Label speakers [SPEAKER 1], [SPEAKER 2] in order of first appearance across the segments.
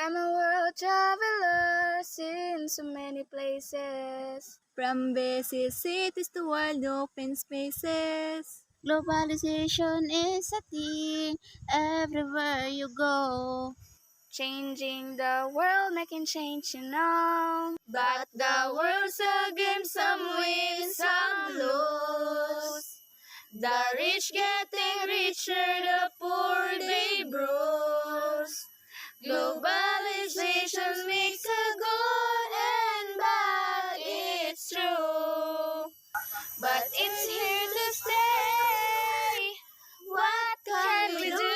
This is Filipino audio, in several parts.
[SPEAKER 1] I'm a world traveler, seen so many places.
[SPEAKER 2] From busy cities to wide open spaces.
[SPEAKER 3] Globalization is a thing everywhere you go.
[SPEAKER 1] Changing the world, making change, But the world's a game, some win, some lose. The rich getting richer, the poor they bruise. Globalization makes a good and bad, it's true. But it's here to stay. What can we do?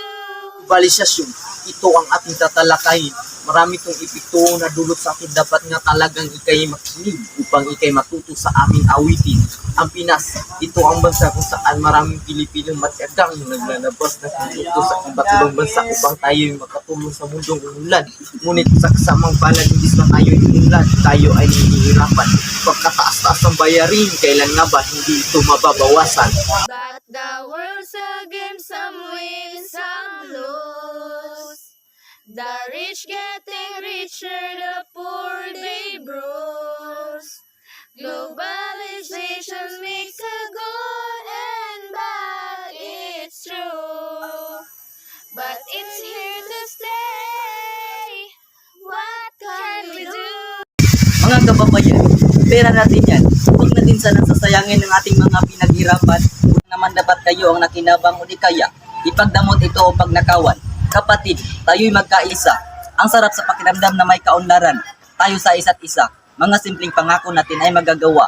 [SPEAKER 4] Globalisasyon, ito ang ating tatalakayin. Marami itong epekto na dulot sa atin. Dapat nga talagang ikay makinig upang ikay matuto sa aming awitin. Ang Pinas, ito ang bansa kung saan maraming Pilipinong matyagang naglalabas ng produkto sa iba't ibang bansa upang tayo'y makatulong sa mundong umulan. Ngunit sa kasamang palad, hindi na tayo umulan, tayo ay nahihirapan. Pagkataas-taas ng bayarin, kailan nga ba hindi ito mababawasan?
[SPEAKER 1] But the world's a game, some win, some lose. The rich getting richer, the poor they bruise. Globalization makes a good and bad, it's true. But it's here to stay. What can we do?
[SPEAKER 5] Mga kababayan, pera natin yan. Huwag natin sanang sasayangin ng ating mga pinaghirapan. Kung naman dapat kayo ang nakinabang o di kaya, ipagdamot ito o pagnakawan. Kapatid, tayo'y magkaisa. Ang sarap sa pakiramdam na may kaunlaran. Tayo sa isa't isa. Mga simpleng pangako natin ay magagawa.